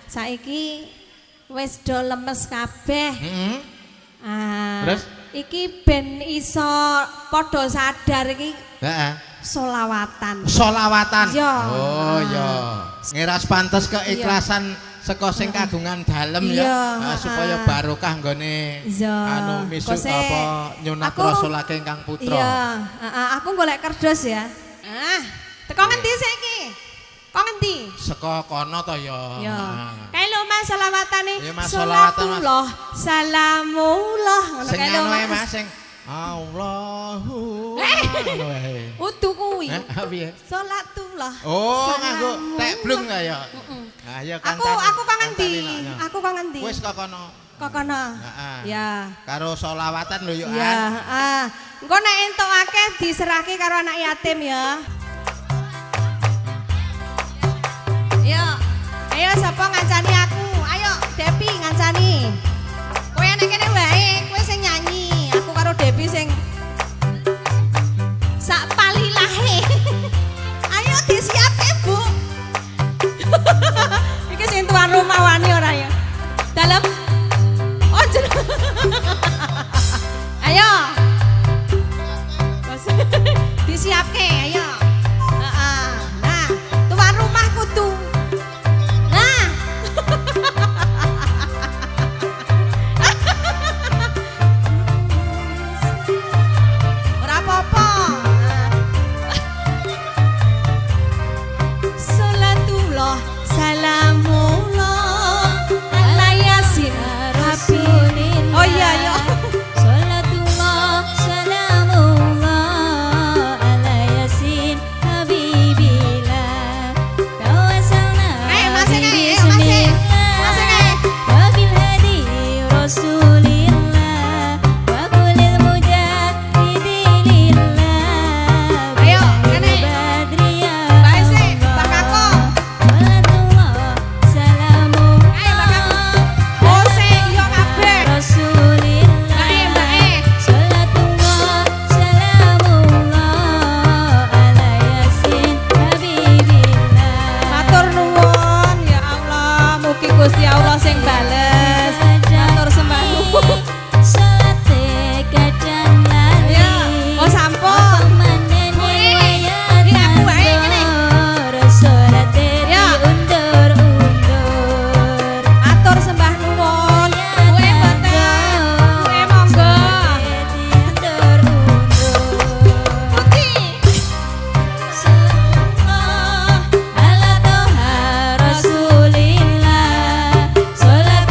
saiki wis do lemes kabeh. Terus iki ben iso padha sadar iki. Heeh. Solawatan. Solawatan. Iya. Oh iya. Ngeras pantes keikhlasan saka sing kagungan dalem ya. Supaya barokah nggone anu misuk apa nyunat rasulake Kang Putra. Iya, aku golek kerdos ya. Teko ngendi saiki? Kok ngendi? Saka kono to ya. Ya. Kae lho Mas selawatane. Salatullah salamullah. Ngono kae lho Mas sing Allahu Udu kuwi. Piye? Salatullah. Oh, nganggo teblung ta ya. Ha ya kan. Aku kok ngendi? Aku kok ngendi? Wis kok kono. Kok kono. Ya. Karo selawatan lho yo. Ya, heeh. Engko nek entuk akeh diserahke karo anak yatim ya. Ayo sapa ngancani aku? Ayo Depi ngancani. Kowe nek kene wae, kowe sing nyanyi. Aku karo Depi sing sak palilahe. Ayo disiapke, Bu. Iki sing tuan rumah wani ora ya? Dalem. Oh, ayo. Disiapke, ayo. Nah, tuan rumah kudu salamullah ala yasin rasulillah. Oh iya yo. Salatullah salamullah ala yasin habibillah. Tawasalna. Masih. Wa bil hadi rasulillah wa kulil mujahidillah. Ayo kene. Baise, bakako. Gusti Allah sing bales matur sembah nuwun salate kadang lali oh sampun ini aku bae ngene salate diundur-undur matur sembah nuwun kowe mboten kowe monggo diundur-undur putih sallallahu ala toha rasulillah salat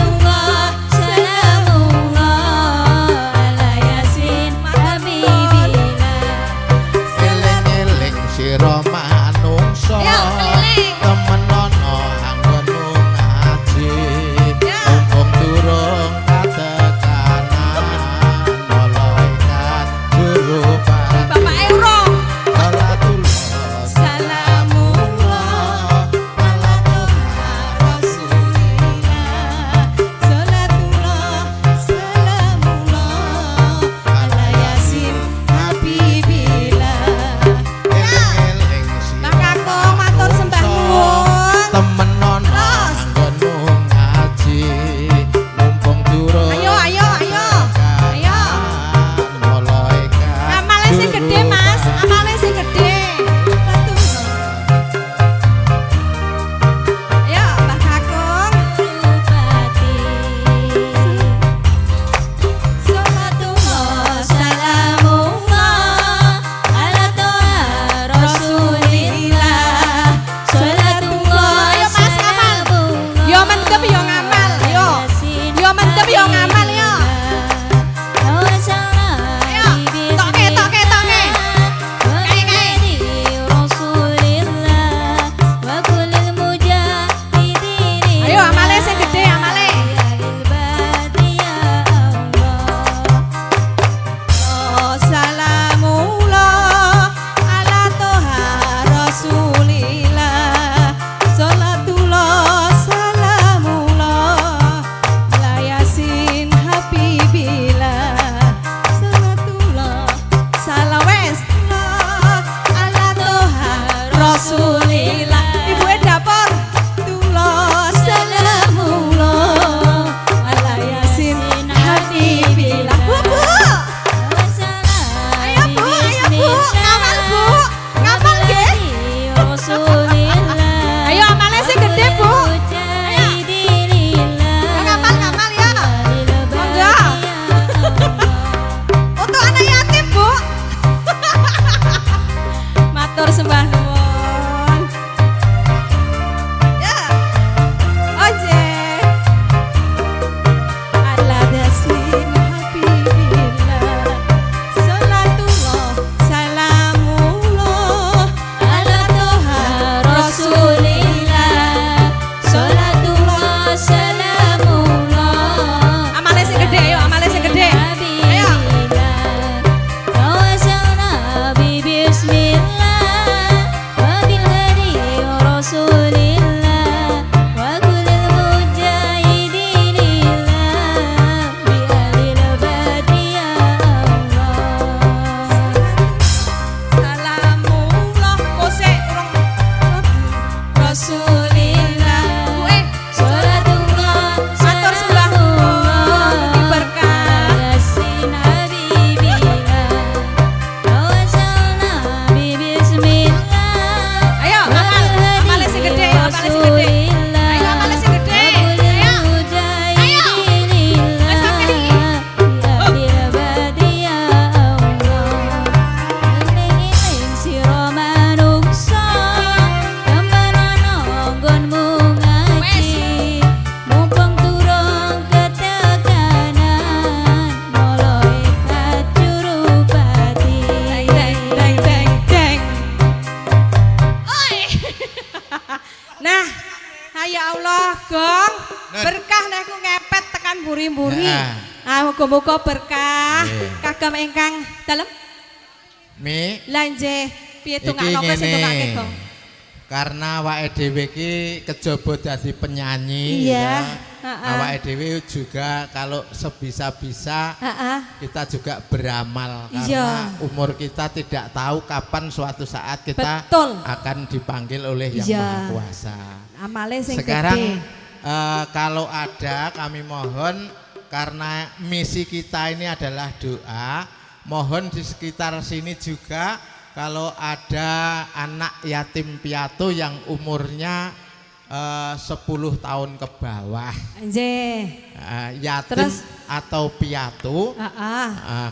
Berkah nek aku ngepet tekan buri-buri. Muga-muga berkah kagem ingkang dalem. Mi. Lah nggih, piye tungakno kowe sing tungake, Gong? Karena awake dhewe iki kejaba dadi penyanyi iya. Awake dhewe juga kalau sebisa-bisa kita juga beramal karena umur kita tidak tahu kapan suatu saat kita akan dipanggil oleh Yang Maha Kuasa. Amale sing sekarang kalau ada kami mohon karena misi kita ini adalah doa, mohon di sekitar sini juga kalau ada anak yatim piatu yang umurnya 10 tahun ke bawah, yatim terus, atau piatu,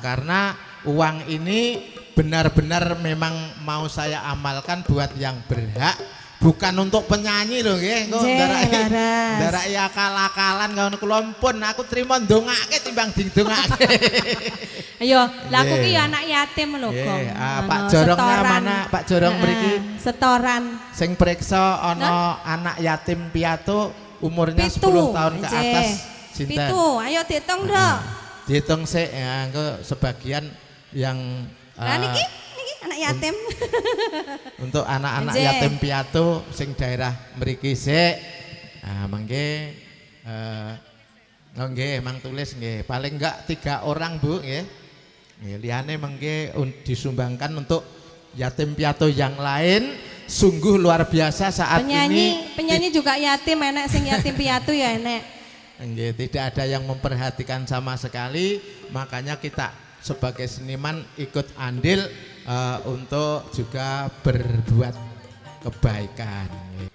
karena uang ini benar-benar memang mau saya amalkan buat yang berhak, bukan untuk penyanyi loh nggih. Engko ndarak ya akal-akalan kawan kula pun aku trimo ndongake timbang didongake. Ayo, lah aku ki anak yatim lho, Gong. Pak Jorongnya mana? Pak Jorong mriki setoran. Sing periksa ana anak yatim piatu umurnya 10 tahun ke atas. Sinten? 7. Ayo diitung dong. Diitung sik ya, engko sebagian yang lah niki anak yatim. Untuk anak-anak yatim piatu sing daerah mriki sik. Mangke nggih mang tulis nggih. Paling enggak 3 orang, Bu nggih. Liyane mangke disumbangkan untuk yatim piatu yang lain. Sungguh luar biasa saat ini. Penyanyi juga yatim, enek sing yatim piatu ya enek. Nggih, tidak ada yang memperhatikan sama sekali. Makanya kita sebagai seniman ikut andil untuk juga berbuat kebaikan.